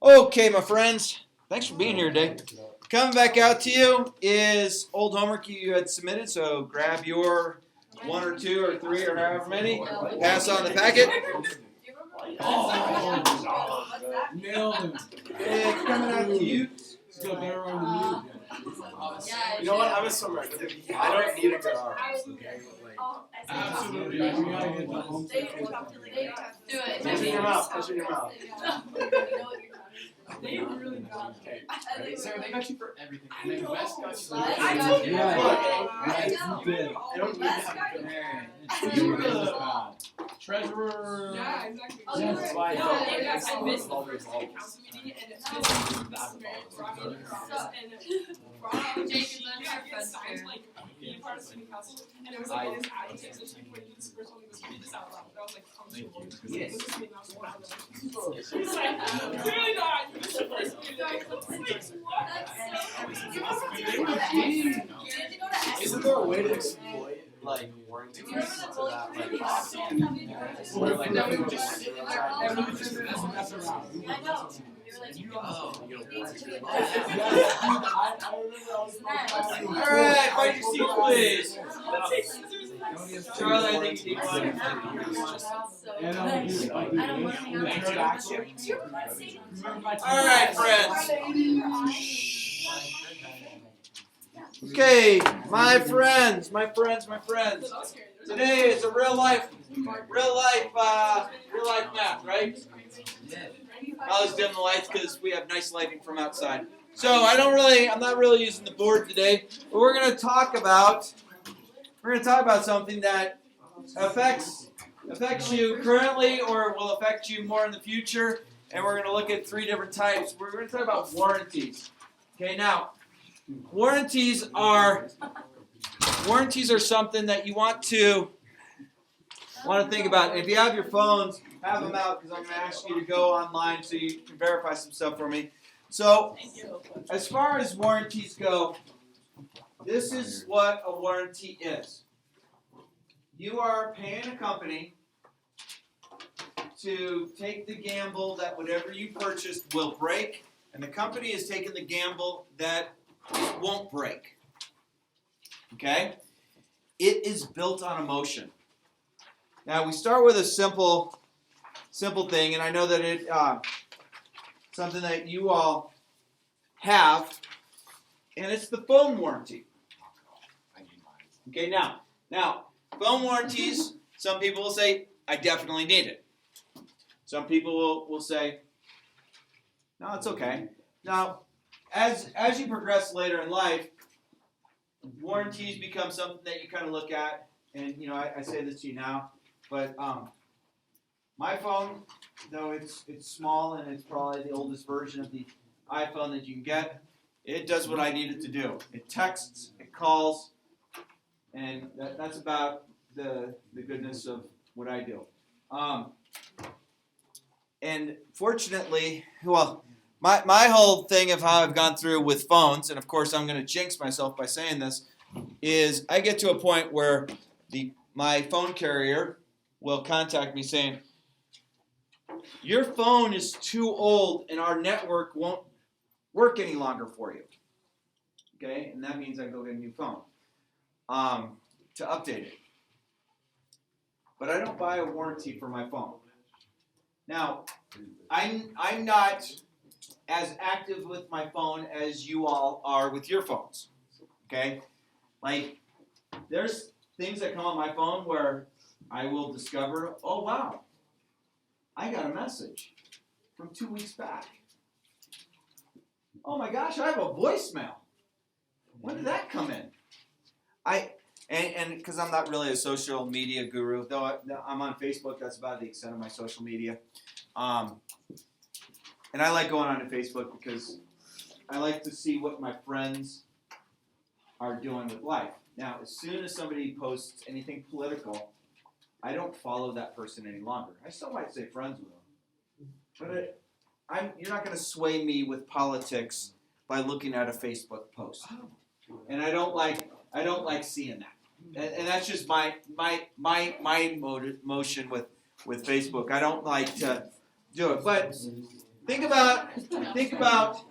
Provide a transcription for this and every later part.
Okay, my friends, thanks for being here today. Coming back out to you is old homework you had submitted, so grab your 1 or 2 or 3 or however many, pass on the packet. Nailed him. And coming out to you. Still better on the mute. You know what? I was somewhere. I don't need a good arm. Absolutely. You gotta get the home. Do it. Push in your mouth. Push in your mouth. They really got Okay. Sarah, they got you for everything. And then Wes got you for I everything. told you. Yeah. You did. I don't need to have a good arm. You were the treasurer. Yeah, exactly. Oh, you were- That's why No, I I don't missed the all first these council meeting, and it's just brought me Jake is on our front signed chair. like being part of city council, and it was like in his advocate session when he was first one, he was reading this out loud. I was like, I'm so bored because Yes. this meeting I was like, he's like, clearly not. You missed the first meeting. I was like, what? Isn't there a way to exploit like warranty so that like where like nothing just Alright, find your seat, please. Charlie, I think you need one. And I'll do Alright, friends. Okay, my friends. Today is a real life math, right? I'll just dim the lights because we have nice lighting from outside. So I'm not really using the board today, but we're going to talk about something that affects you currently or will affect you more in the future, and we're going to look at 3 different types. We're going to talk about warranties. Okay, now, warranties are something that you want to think about. If you have your phones, have them out because I'm going to ask you to go online so you can verify some stuff for me. So, as far as warranties go, this is what a warranty is. You are paying a company to take the gamble that whatever you purchased will break, and the company is taking the gamble that it won't break. Okay? It is built on emotion. Now, we start with a simple thing, and I know that it something that you all have, and it's the phone warranty. Okay, now, phone warranties, some people will say, I definitely need it. Some people will say, no, it's okay. Now, as you progress later in life, warranties become something that you kind of look at, and I say this to you now, but my phone, though it's small and it's probably the oldest version of the iPhone that you can get, it does what I need it to do. It texts, it calls, and that's about the goodness of what I do. And fortunately, well, my whole thing of how I've gone through with phones, and of course I'm going to jinx myself by saying this, is I get to a point where my phone carrier will contact me saying, your phone is too old and our network won't work any longer for you. Okay, and that means I go get a new phone to update it. But I don't buy a warranty for my phone. Now, I'm not as active with my phone as you all are with your phones. Okay, like there's things that come on my phone where I will discover, oh wow, I got a message from 2 weeks back. Oh my gosh, I have a voicemail. When did that come in? And because I'm not really a social media guru, though I'm on Facebook, that's about the extent of my social media. And I like going on to Facebook because I like to see what my friends are doing with life. Now, as soon as somebody posts anything political, I don't follow that person any longer. I still might stay friends with them. But you're not going to sway me with politics by looking at a Facebook post. And I don't like seeing that. And that's just my motion with Facebook. I don't like to do it. But think about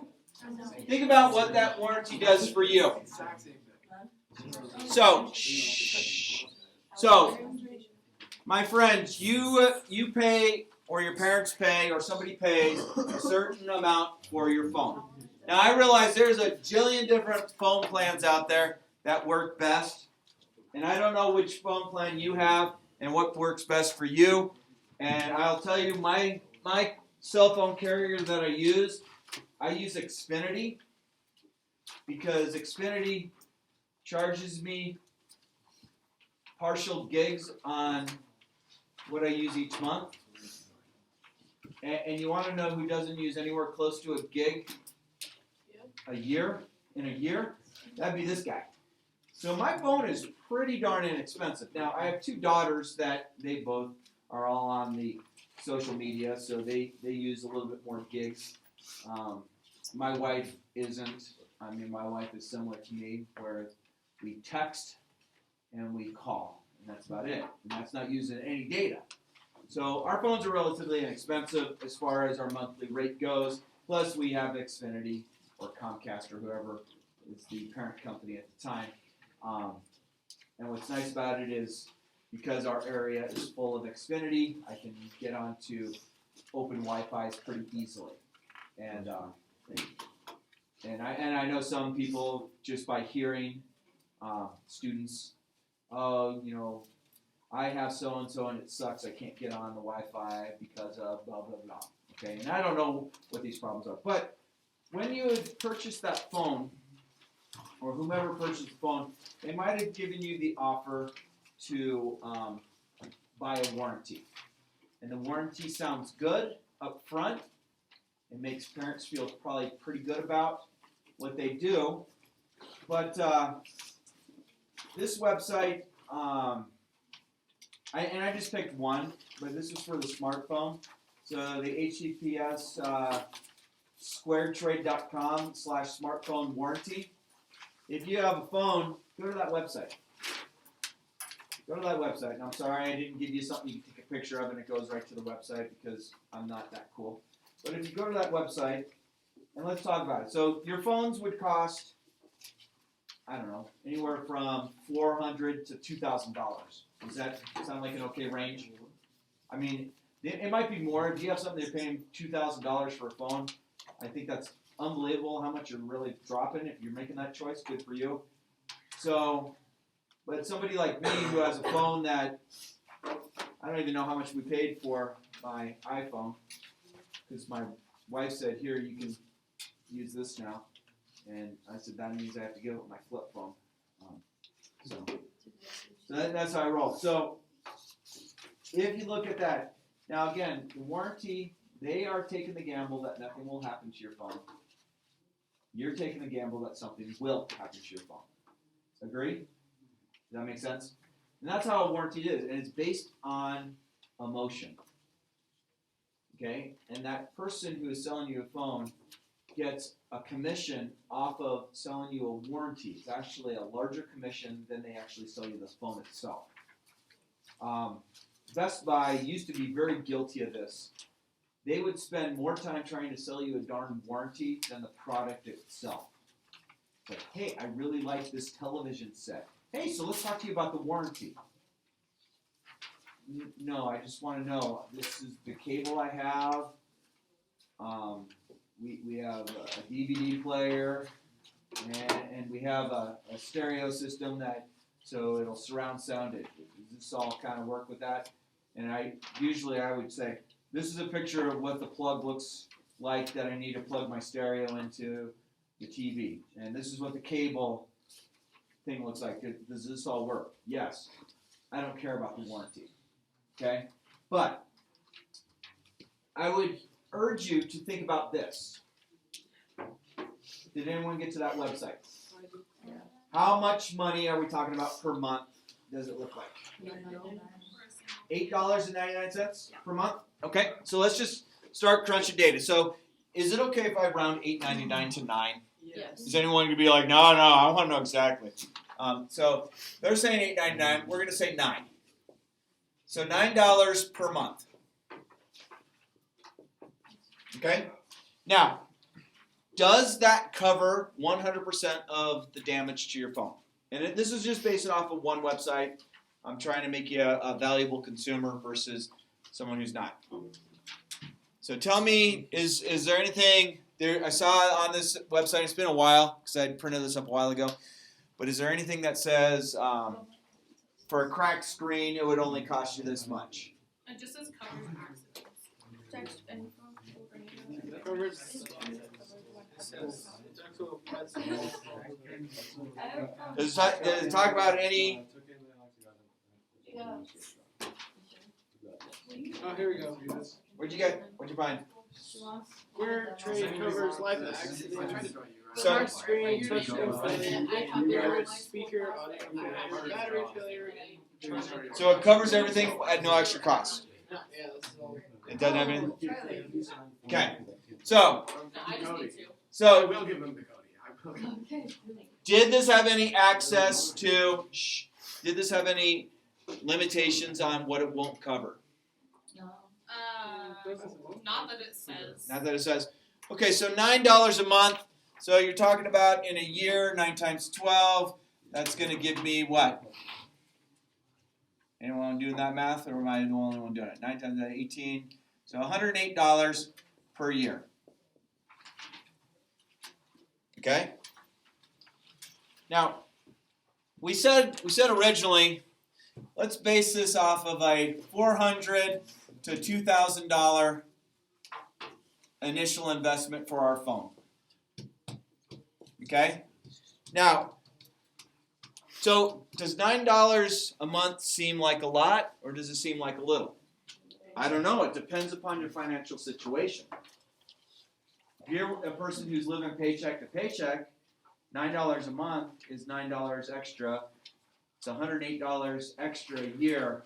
what that warranty does for you. So, my friends, you pay, or your parents pay, or somebody pays a certain amount for your phone. Now, I realize there's a jillion different phone plans out there that work best, and I don't know which phone plan you have and what works best for you. And I'll tell you, my cell phone carrier that I use Xfinity, because Xfinity charges me partial gigs on what I use each month. And you want to know who doesn't use anywhere close to a gig in a year? That'd be this guy. So my phone is pretty darn inexpensive. Now, I have two daughters that they both are all on the social media, so they use a little bit more gigs. My wife isn't. I mean, my wife is similar to me, where we text and we call, and that's about it. And that's not using any data. So our phones are relatively inexpensive as far as our monthly rate goes. Plus, we have Xfinity or Comcast or whoever is the parent company at the time. And what's nice about it is because our area is full of Xfinity, I can get onto open Wi-Fi pretty easily. And I know some people just by hearing students, oh, you know, I have so and so and it sucks. I can't get on the Wi-Fi because of blah blah blah. Okay, and I don't know what these problems are, but when you had purchased that phone, or whomever purchased the phone, they might have given you the offer to buy a warranty. And the warranty sounds good up front. It makes parents feel probably pretty good about what they do. But this website, I just picked one, but this is for the smartphone. So the HTTPS squaretrade.com/smartphone warranty. If you have a phone, go to that website. Go to that website. And I'm sorry I didn't give you something you can take a picture of and it goes right to the website because I'm not that cool. But if you go to that website, and let's talk about it. So your phones would cost, I don't know, anywhere from $400 to $2,000. Does that sound like an okay range? I mean, it might be more. If you have something they're paying $2,000 for a phone, I think that's unbelievable how much you're really dropping if you're making that choice. Good for you. So, but somebody like me who has a phone that I don't even know how much we paid for my iPhone, because my wife said, here, you can use this now. And I said, that means I have to give up my flip phone. So that's how I roll. So if you look at that, now again, the warranty, they are taking the gamble that nothing will happen to your phone. You're taking the gamble that something will happen to your phone. Agree? Does that make sense? And that's how a warranty is. And it's based on emotion. Okay? And that person who is selling you a phone gets a commission off of selling you a warranty. It's actually a larger commission than they actually sell you the phone itself. Best Buy used to be very guilty of this. They would spend more time trying to sell you a darn warranty than the product itself. Like, hey, I really like this television set. Hey, so let's talk to you about the warranty. No, I just want to know, this is the cable I have. We have a DVD player, and we have a stereo system so it'll surround sound it. Does this all kind of work with that? And I would say, this is a picture of what the plug looks like that I need to plug my stereo into the TV. And this is what the cable thing looks like. Does this all work? Yes. I don't care about the warranty. Okay? But I would urge you to think about this. Did anyone get to that website? Yeah. How much money are we talking about per month does it look like? $8.99 per month? Okay, so let's just start crunching data. So is it okay if I round $8.99 to $9? Yes. Is anyone going to be like, no, I want to know exactly. So they're saying $8.99. We're going to say $9. So $9 per month. Okay? Now, does that cover 100% of the damage to your phone? And this is just based off of one website. I'm trying to make you a valuable consumer versus someone who's not. So tell me, is there anything there? I saw on this website. It's been a while because I printed this up a while ago. But is there anything that says for a cracked screen it would only cost you this much? It just says covers accidents. Text info. Does it talk about any? Oh, here we go. What'd you get? What'd you find? Where trade covers life accidents. So- Touch screen, touch failure, speaker, audio failure, battery failure, and charger. So it covers everything at no extra cost. Yeah, that's all. It doesn't have anything. Okay. So I just need to. so will give them the Cody. Okay. did this have any access to? Did this have any limitations on what it won't cover? Not that it says. Not that it says. Okay, so $9 a month. So you're talking about in a year, 9 times 12. That's going to give me what? Anyone doing that math, or am I the only one doing it? 9 times 18. So $108 per year. Okay. Now, we said originally, let's base this off of a $400 to $2,000 initial investment for our phone. Okay? Now, so does $9 a month seem like a lot, or does it seem like a little? I don't know. It depends upon your financial situation. If you're a person who's living paycheck to paycheck, $9 a month is $9 extra. It's $108 extra a year.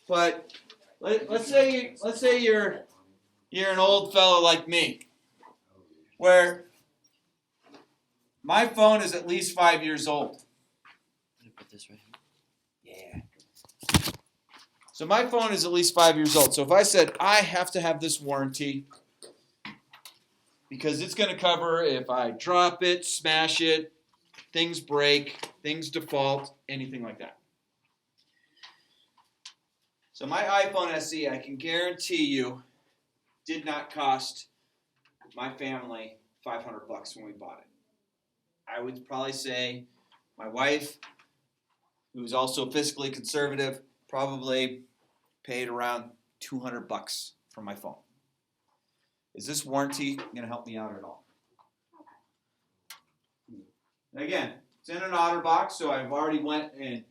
But let's say you're an old fellow like me, where my phone is at least 5 years old. Put this right here. Yeah. So my phone is at least 5 years old. So if I said I have to have this warranty because it's going to cover if I drop it, smash it, things break, things default, anything like that. So my iPhone SE, I can guarantee you, did not cost my family $500 when we bought it. I would probably say my wife, who's also fiscally conservative, probably paid around $200 for my phone. Is this warranty going to help me out at all? Again, it's in an OtterBox, so I've already went and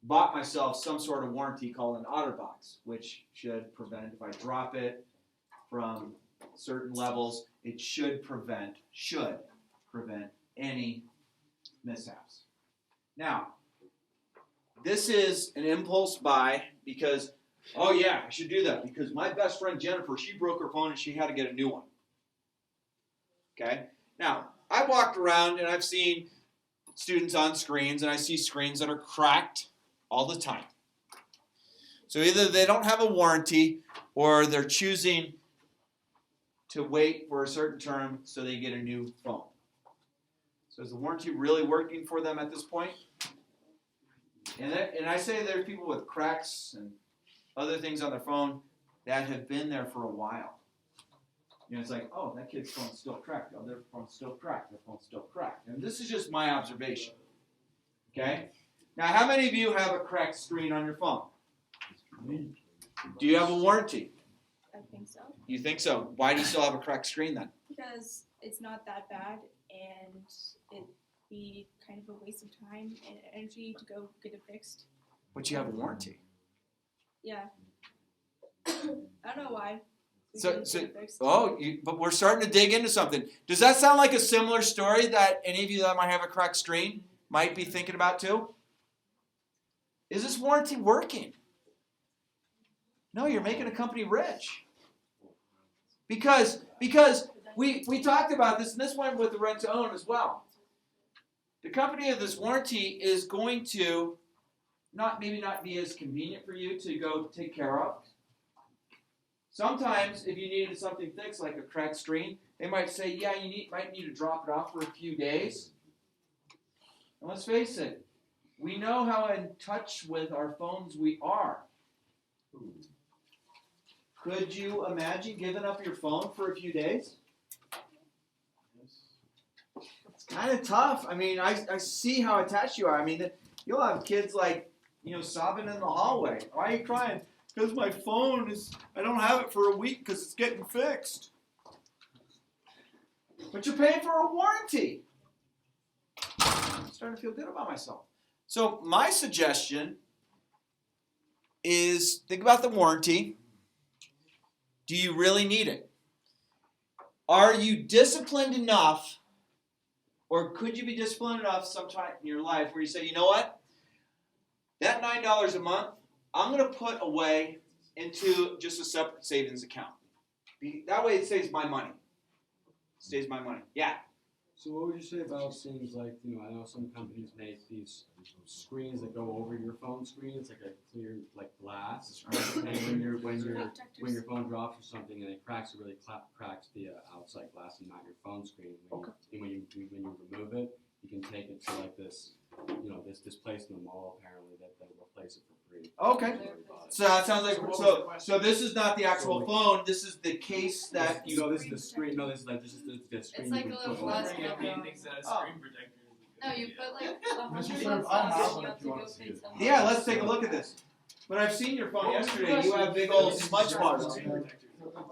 bought myself some sort of warranty called an OtterBox, which should prevent, if I drop it from certain levels, it should prevent any mishaps. Now, this is an impulse buy because, oh yeah, I should do that because my best friend Jennifer, she broke her phone and she had to get a new one. Okay? Now, I walked around and I've seen students on screens and I see screens that are cracked all the time. So either they don't have a warranty or they're choosing to wait for a certain term so they get a new phone. So is the warranty really working for them at this point? And I say there's people with cracks and other things on their phone that have been there for a while. You know, it's like, oh, that kid's phone's still cracked. Oh, their phone's still cracked. Their phone's still cracked. And this is just my observation. Okay? Now, how many of you have a cracked screen on your phone? Do you have a warranty? I think so. You think so? Why do you still have a cracked screen then? Because it's not that bad and it'd be kind of a waste of time and energy to go get it fixed. But you have a warranty. Yeah. I don't know why. We So- didn't get it fixed. But we're starting to dig into something. Does that sound like a similar story that any of you that might have a cracked screen might be thinking about too? Is this warranty working? No, you're making a company rich. Because we talked about this, and this went with the rent to own as well. The company of this warranty is going to maybe not be as convenient for you to go take care of. Sometimes if you needed something fixed like a cracked screen, they might say, yeah, might need to drop it off for a few days. And let's face it, we know how in touch with our phones we are. Could you imagine giving up your phone for a few days? It's kind of tough. I mean, I see how attached you are. I mean, you'll have kids like, sobbing in the hallway. Why are you crying? Because my phone I don't have it for a week because it's getting fixed. But you're paying for a warranty. I'm starting to feel good about myself. So my suggestion is think about the warranty. Do you really need it? Are you disciplined enough, or could you be disciplined enough sometime in your life where you say, you know what? That $9 a month, I'm going to put away into just a separate savings account. That way it saves my money. Stays my money. Yeah. So what would you say about things like, I know some companies make these screens that go over your phone screen. It's like a clear, glass. And when your phone drops or something and it cracks, it really cracks the outside glass and not your phone screen. And when you remove it, you can take it to this, this place in the mall apparently that will replace it for free. Okay. So that sounds like so this is not the actual phone. This is the case that you. No, this is the screen. No, this is the screen. It's like a little glass Bring up cover. things that a screen protector. No, you put like Mr. 100 Serb, bucks I'll on have it, one you if have to you go want to see pay it. someone. Yeah, let's take a look at this. But I've seen your phone yesterday. You have big old smudge marks.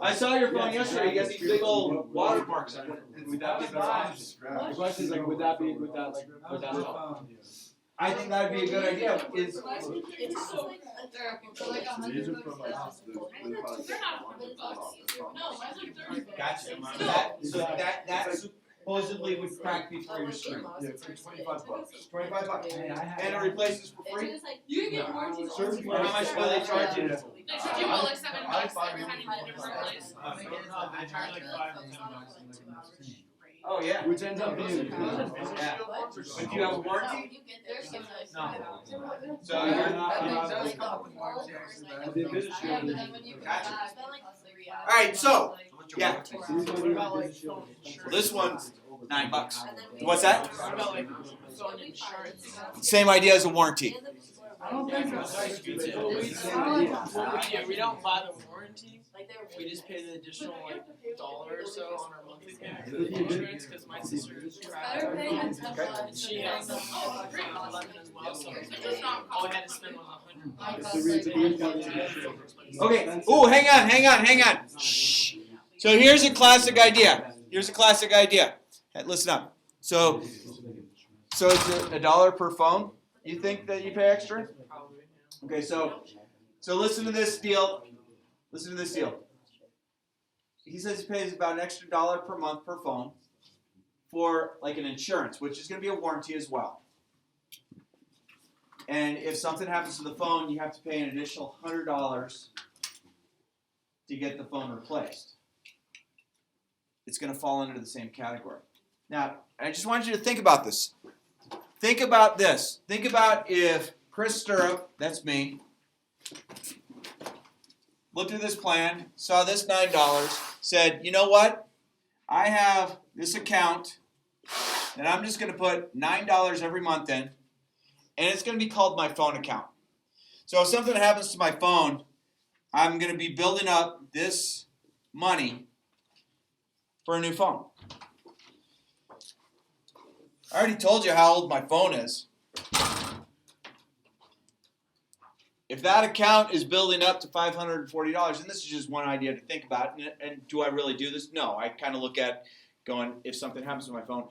I saw your phone yesterday. You got these big old watermarks on it. Would that be the question is would that I think that would be a good idea. It's just like for like $100 bucks. They're not $100. No, mine's like $30. Gotcha. That supposedly would crack before your screen. Yeah, for $25. $25. And it replaces for free. You can get warranties all the Or how much will they charge you to? They charge you about like $7 every time you need a different place. They charge like $5 or $10. Oh yeah. Which ends up being Yeah. But do you have a warranty? No. So you're not. All right. So yeah. This one's $9. What's that? Same idea as a warranty. I don't think We don't buy the warranty. We just pay the additional $1 or so on our monthly payment for the insurance because my sister is and she has 11 as well, so all we had to spend was $100. Okay. Ooh, hang on. Shh. So here's a classic idea. Hey, listen up. So it's $1 per phone. You think that you pay extra? Okay, so listen to this deal. He says he pays about an extra $1 per month per phone for like an insurance, which is going to be a warranty as well. And if something happens to the phone, you have to pay an additional $100 to get the phone replaced. It's going to fall under the same category. Now, I just want you to think about this. Think about this. Think about if Chris Stirrup, that's me, looked at this plan, saw this $9, said, you know what? I have this account, and I'm just going to put $9 every month in, and it's going to be called my phone account. So if something happens to my phone, I'm going to be building up this money for a new phone. I already told you how old my phone is. If that account is building up to $540, and this is just one idea to think about, and do I really do this? No, I kind of look at going, if something happens to my phone,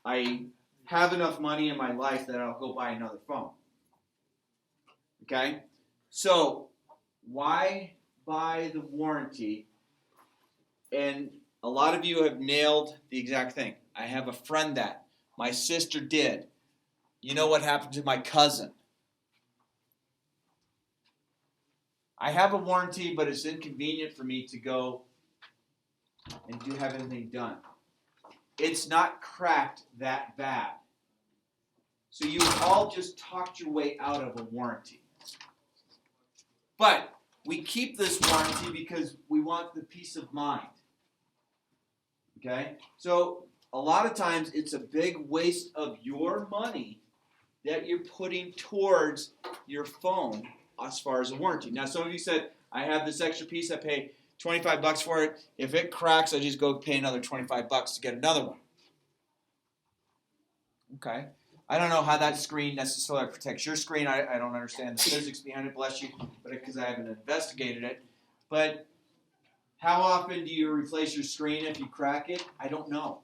I have enough money in my life that I'll go buy another phone. Okay? So, why buy the warranty? And a lot of you have nailed the exact thing. I have a friend that. My sister did. You know what happened to my cousin? I have a warranty, but it's inconvenient for me to go and have anything done. It's not cracked that bad. So you all just talked your way out of a warranty. But we keep this warranty because we want the peace of mind. Okay? So a lot of times it's a big waste of your money that you're putting towards your phone as far as a warranty. Now, some of you said, I have this extra piece, I pay $25 for it. If it cracks, I just go pay another $25 to get another one. Okay. I don't know how that screen necessarily protects your screen. I don't understand the physics behind it, bless you, but because I haven't investigated it. But how often do you replace your screen if you crack it? I don't know.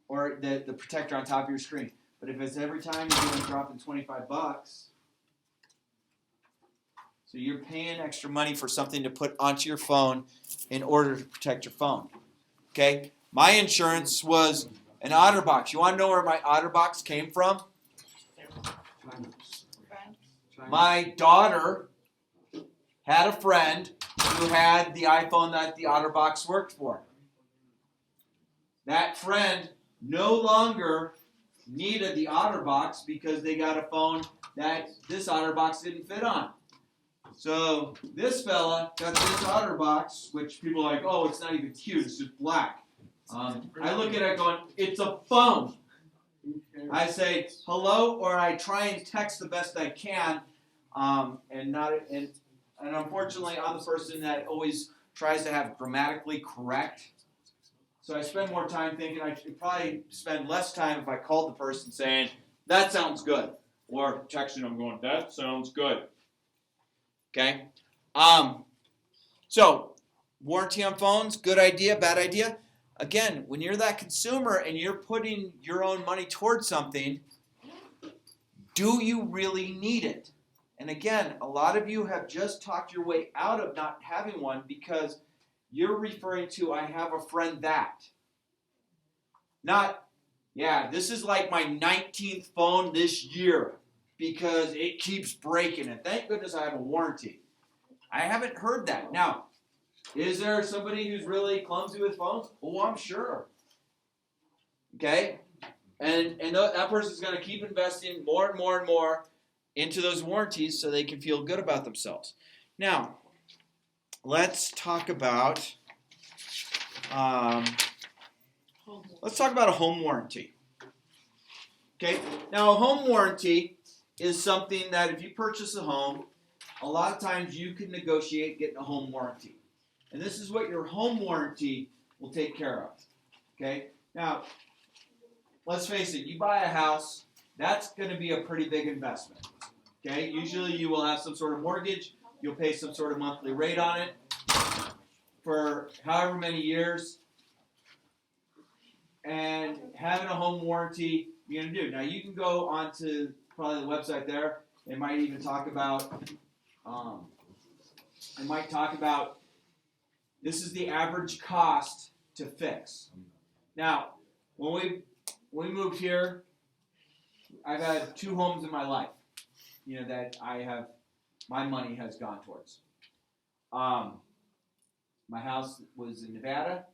Or the protector on top of your screen. But if it's every time you're going to drop in $25, so you're paying extra money for something to put onto your phone in order to protect your phone. Okay? My insurance was an OtterBox. You want to know where my OtterBox came from? My daughter had a friend who had the iPhone that the OtterBox worked for. That friend no longer needed the OtterBox because they got a phone that this OtterBox didn't fit on. So this fella got this OtterBox, which people are like, oh, it's not even cute, it's just black. I look at it going, it's a phone. I say hello, or I try and text the best I can, and unfortunately, I'm the person that always tries to have grammatically correct. So I spend more time thinking I should probably spend less time if I called the person saying, that sounds good. Or texting them going, that sounds good. Okay? So, warranty on phones, good idea, bad idea? Again, when you're that consumer and you're putting your own money towards something, do you really need it? And again, a lot of you have just talked your way out of not having one because you're referring to, I have a friend that. Not, yeah, this is like my 19th phone this year because it keeps breaking. And thank goodness I have a warranty. I haven't heard that. Now, is there somebody who's really clumsy with phones? Oh, I'm sure. Okay? And that person's going to keep investing more and more and more into those warranties so they can feel good about themselves. Now, let's talk about a home warranty. Okay? Now, a home warranty is something that if you purchase a home, a lot of times you can negotiate getting a home warranty. And this is what your home warranty will take care of. Okay? Now, let's face it, you buy a house, that's going to be a pretty big investment. Okay? Usually you will have some sort of mortgage, you'll pay some sort of monthly rate on it for however many years. And having a home warranty, you're going to do. Now, you can go onto probably the website there. It might even talk about, this is the average cost to fix. Now, when we moved here, I've had 2 homes in my life, that my money has gone towards. My house was in Nevada,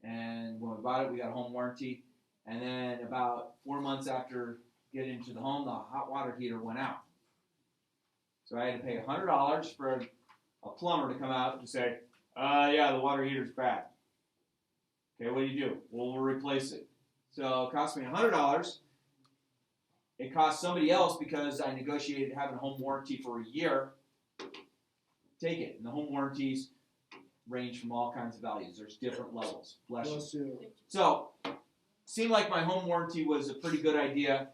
and when we bought it, we got a home warranty. And then about 4 months after getting into the home, the hot water heater went out. So I had to pay $100 for a plumber to come out and say, yeah, the water heater's bad. Okay, what do? Well, we'll replace it. So it cost me $100. It cost somebody else because I negotiated having a home warranty for a year. Take it. And the home warranties range from all kinds of values. There's different levels. Bless you. So, seemed like my home warranty was a pretty good idea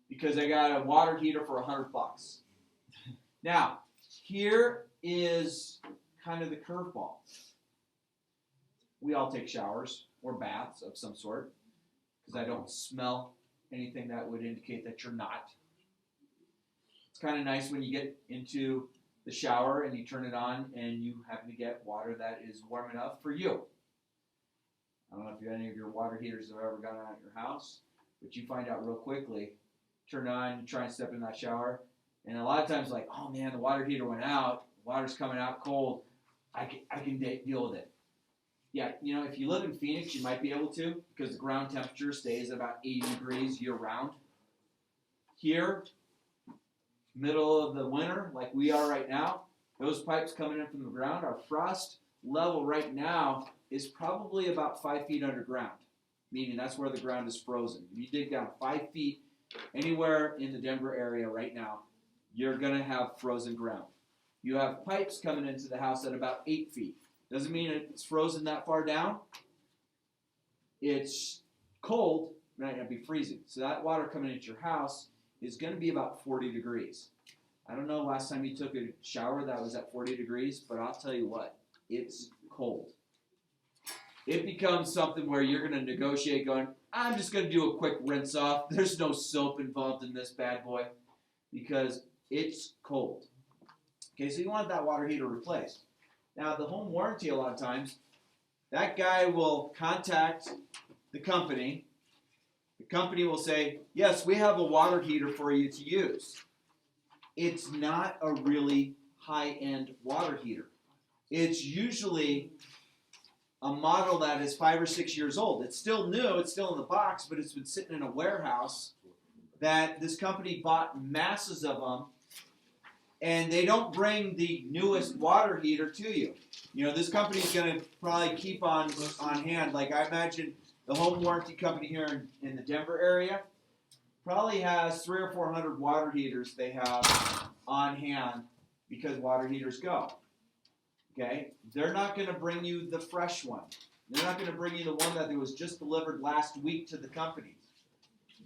because I got a water heater for $100. Now, here is kind of the curveball. We all take showers or baths of some sort because I don't smell anything that would indicate that you're not. It's kind of nice when you get into the shower and you turn it on and you happen to get water that is warm enough for you. I don't know if any of your water heaters have ever gone on at your house, but you find out real quickly, turn it on, you try and step in that shower, and a lot of times like, oh man, the water heater went out, water's coming out cold, I can deal with it. Yeah, if you live in Phoenix, you might be able to because the ground temperature stays at about 80 degrees year round. Here, middle of the winter, like we are right now, those pipes coming in from the ground, our frost level right now is probably about 5 feet underground, meaning that's where the ground is frozen. If you dig down 5 feet anywhere in the Denver area right now, you're going to have frozen ground. You have pipes coming into the house at about 8 feet. Doesn't mean it's frozen that far down. It's cold, might not be freezing. So that water coming into your house is going to be about 40 degrees. I don't know last time you took a shower that was at 40 degrees, but I'll tell you what, it's cold. It becomes something where you're going to negotiate going, I'm just going to do a quick rinse off. There's no soap involved in this bad boy because it's cold. Okay, so you want that water heater replaced. Now, the home warranty, a lot of times, that guy will contact the company. The company will say, yes, we have a water heater for you to use. It's not a really high-end water heater. It's usually a model that is 5 or 6 years old. It's still new, it's still in the box, but it's been sitting in a warehouse that this company bought masses of them, and they don't bring the newest water heater to you. You know, this company's going to probably keep on hand. Like I imagine the home warranty company here in the Denver area probably has 300 or 400 water heaters they have on hand because water heaters go. Okay? They're not going to bring you the fresh one. They're not going to bring you the one that was just delivered last week to the company.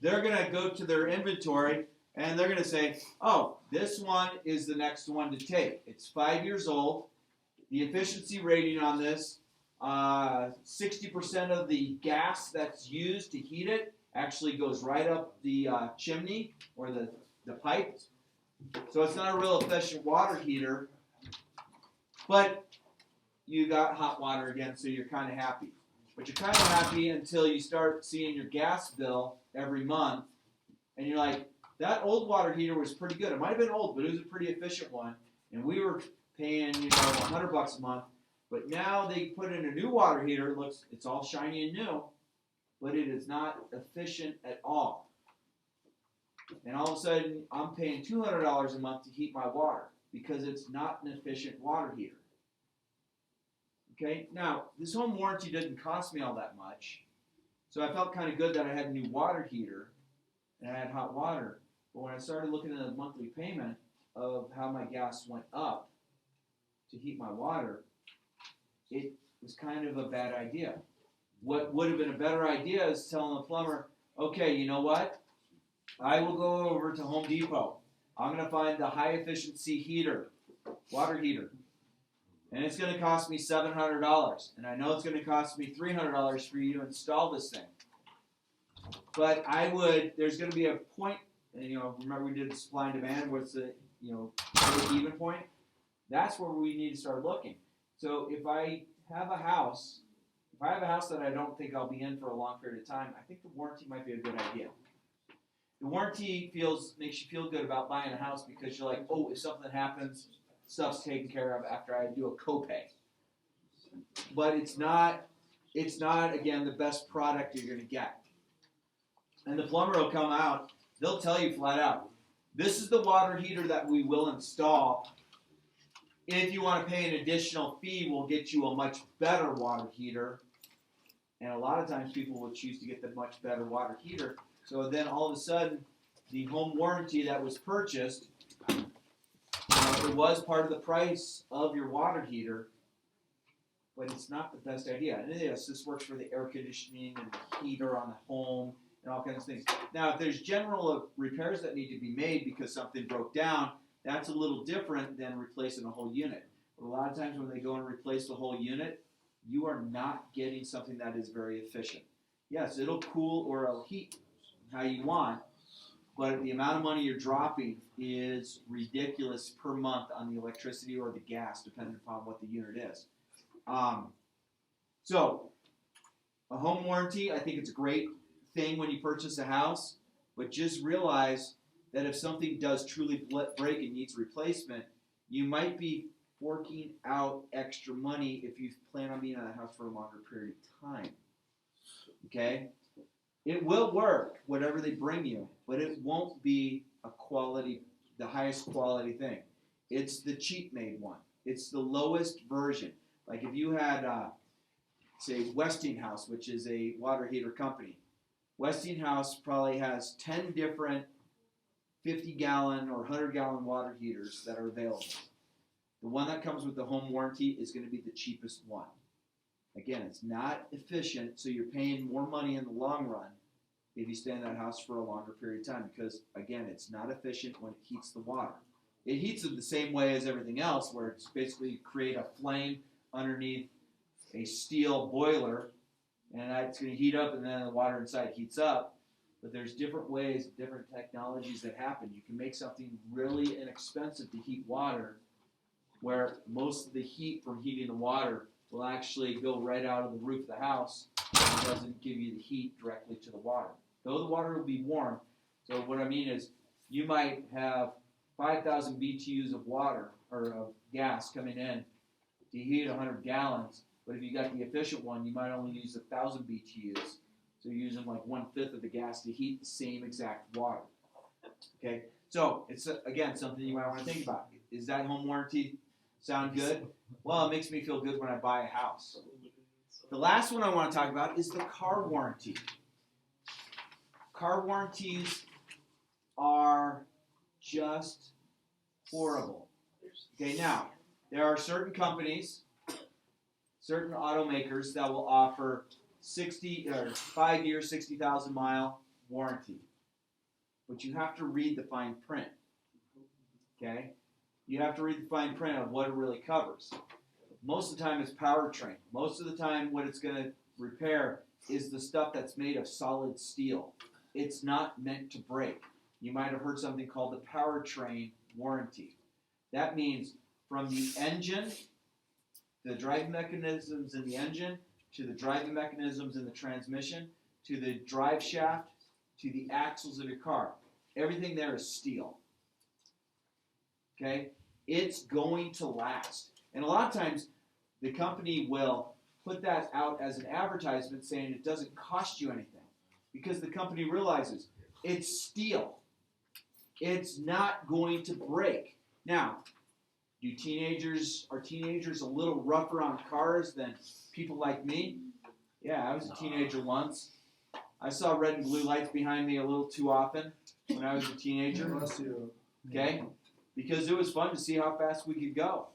They're going to go to their inventory and they're going to say, oh, this one is the next one to take. It's 5 years old. The efficiency rating on this, 60% of the gas that's used to heat it actually goes right up the chimney or the pipe. So it's not a real efficient water heater, but you got hot water again, so you're kind of happy. But you're kind of happy until you start seeing your gas bill every month, and you're like, that old water heater was pretty good. It might have been old, but it was a pretty efficient one, and we were paying, $100 a month. But now they put in a new water heater. It's all shiny and new, but it is not efficient at all. And all of a sudden, I'm paying $200 a month to heat my water because it's not an efficient water heater. Okay, now this home warranty didn't cost me all that much, so I felt kind of good that I had a new water heater and I had hot water. But when I started looking at the monthly payment of how my gas went up to heat my water, it was kind of a bad idea. What would have been a better idea is telling the plumber, okay, you know what? I will go over to Home Depot. I'm going to find the high efficiency heater, water heater. And it's going to cost me $700. And I know it's going to cost me $300 for you to install this thing. But there's going to be a point, and remember we did supply and demand, what's the, break-even point? That's where we need to start looking. So if I have a house that I don't think I'll be in for a long period of time, I think the warranty might be a good idea. The warranty makes you feel good about buying a house because you're like, oh, if something happens, stuff's taken care of after I do a copay. But it's not again the best product you're going to get. And the plumber will come out, they'll tell you flat out, this is the water heater that we will install. If you want to pay an additional fee, we'll get you a much better water heater. And a lot of times people will choose to get the much better water heater. So then all of a sudden, the home warranty that was purchased, it was part of the price of your water heater, but it's not the best idea. And yes, this works for the air conditioning and the heater on the home and all kinds of things. Now, if there's general repairs that need to be made because something broke down, that's a little different than replacing a whole unit. But a lot of times when they go and replace the whole unit, you are not getting something that is very efficient. Yes, it'll cool or it'll heat how you want, but the amount of money you're dropping is ridiculous per month on the electricity or the gas, depending upon what the unit is. So, a home warranty, I think it's a great thing when you purchase a house, but just realize that if something does truly break and needs replacement, you might be forking out extra money if you plan on being in the house for a longer period of time. Okay? It will work, whatever they bring you, but it won't be the highest quality thing. It's the cheap made one. It's the lowest version. Like if you had, say, Westinghouse, which is a water heater company. Westinghouse probably has 10 different 50-gallon or 100-gallon water heaters that are available. The one that comes with the home warranty is going to be the cheapest one. Again, it's not efficient, so you're paying more money in the long run if you stay in that house for a longer period of time because, again, it's not efficient when it heats the water. It heats it the same way as everything else, where it's basically create a flame underneath a steel boiler, and it's going to heat up, and then the water inside heats up. But there's different ways, different technologies that happen. You can make something really inexpensive to heat water, where most of the heat from heating the water will actually go right out of the roof of the house and doesn't give you the heat directly to the water. Though the water will be warm, so what I mean is you might have 5,000 BTUs of water or of gas coming in to heat 100 gallons, but if you got the efficient one, you might only use 1,000 BTUs. So you're using like 1/5 of the gas to heat the same exact water. Okay, so it's again something you might want to think about. Is that home warranty sound good? Well, it makes me feel good when I buy a house. The last one I want to talk about is the car warranty. Car warranties are just horrible. Okay, now there are certain companies, certain automakers that will offer 5-year, 60,000 mile warranty. But you have to read the fine print. Okay? You have to read the fine print of what it really covers. Most of the time it's powertrain. Most of the time what it's going to repair is the stuff that's made of solid steel. It's not meant to break. You might have heard something called the Powertrain Warranty. That means from the engine, the driving mechanisms in the engine, to the driving mechanisms in the transmission, to the drive shaft, to the axles of your car. Everything there is steel. Okay? It's going to last. And a lot of times, the company will put that out as an advertisement saying it doesn't cost you anything. Because the company realizes it's steel. It's not going to break. Now, are teenagers a little rougher on cars than people like me? Yeah, I was a teenager once. I saw red and blue lights behind me a little too often when I was a teenager. Okay? Because it was fun to see how fast we could go.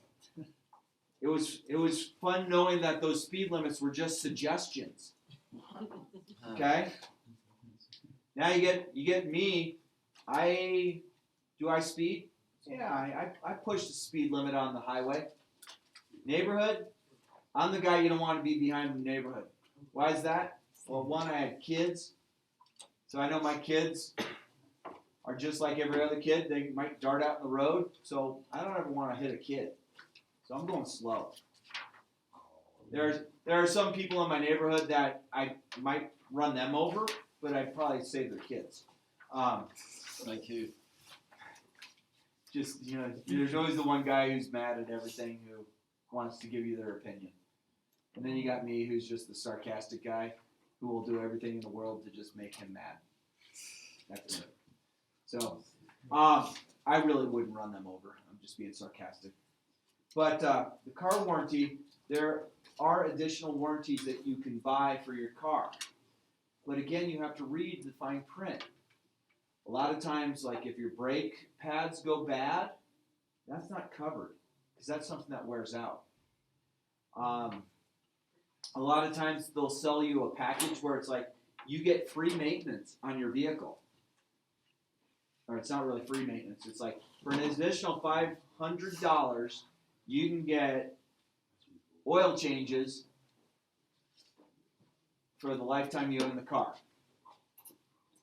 It was fun knowing that those speed limits were just suggestions. Okay? Now you get me. Do I speed? Yeah, I push the speed limit on the highway. Neighborhood, I'm the guy you don't want to be behind in the neighborhood. Why is that? Well, one, I had kids, so I know my kids are just like every other kid. They might dart out in the road, so I don't ever want to hit a kid. So I'm going slow. There are some people in my neighborhood that I might run them over, but I'd probably save their kids. Like who? Just, there's always the one guy who's mad at everything who wants to give you their opinion. And then you got me who's just the sarcastic guy who will do everything in the world to just make him mad. That's it. So, I really wouldn't run them over. I'm just being sarcastic. But the car warranty, there are additional warranties that you can buy for your car. But again, you have to read the fine print. A lot of times, like if your brake pads go bad, that's not covered because that's something that wears out. A lot of times they'll sell you a package where it's like you get free maintenance on your vehicle. Or it's not really free maintenance. It's like for an additional $500, you can get oil changes for the lifetime you own the car.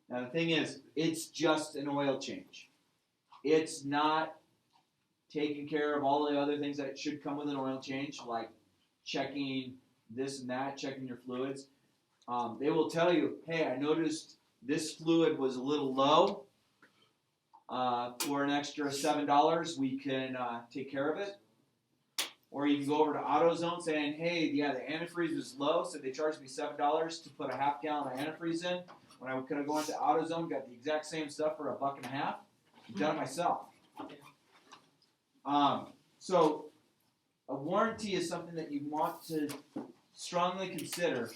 Now the thing is, it's just an oil change. It's not taking care of all the other things that should come with an oil change, like checking this and that, checking your fluids. They will tell you, hey, I noticed this fluid was a little low. For an extra $7, we can take care of it. Or you can go over to AutoZone saying, hey, yeah, the antifreeze is low, so they charged me $7 to put a half gallon of antifreeze in. When I could have gone to AutoZone, got the exact same stuff for $1.50. I've done it myself. So a warranty is something that you want to strongly consider.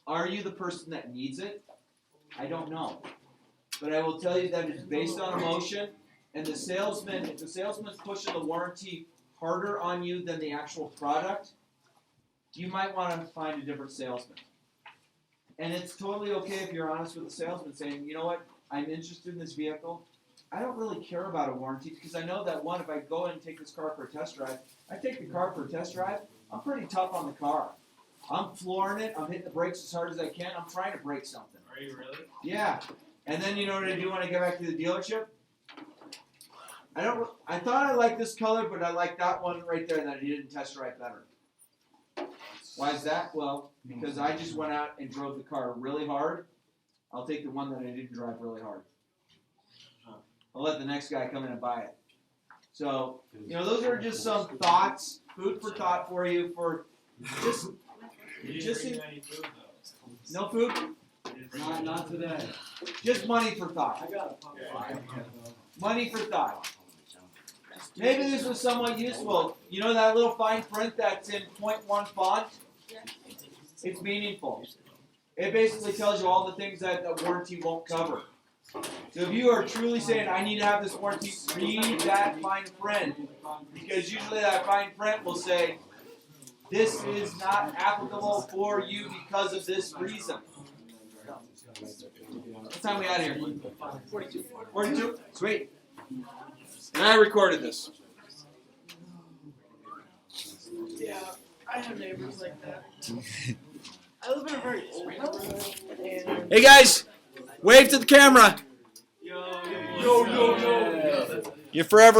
Are you the person that needs it? I don't know. But I will tell you that it's based on emotion, and the salesman, if the salesman's pushing the warranty harder on you than the actual product, you might want to find a different salesman. And it's totally okay if you're honest with the salesman saying, you know what, I'm interested in this vehicle. I don't really care about a warranty because I know that one, if I go and take this car for a test drive, I take the car for a test drive, I'm pretty tough on the car. I'm flooring it, I'm hitting the brakes as hard as I can, I'm trying to break something. Are you really? Yeah. And then you know what I do when I get back to the dealership? I thought I liked this color, but I like that one right there that I didn't test drive better. Why is that? Well, because I just went out and drove the car really hard. I'll take the one that I didn't drive really hard. I'll let the next guy come in and buy it. So, you know, those are just some thoughts, food for thought for you for just no food? Not today. Just money for thought. I got a Money for thought. Maybe this was somewhat useful. You know that little fine print that's in 0.1 font? It's meaningful. It basically tells you all the things that the warranty won't cover. So if you are truly saying, I need to have this warranty, read that fine print. Because usually that fine print will say, this is not applicable for you because of this reason. What time are we out of here? 42. 42? Sweet. And I recorded this. Yeah, I have neighbors like that. I live in a very old neighborhood, and Hey guys, wave to the camera. yo. You're forever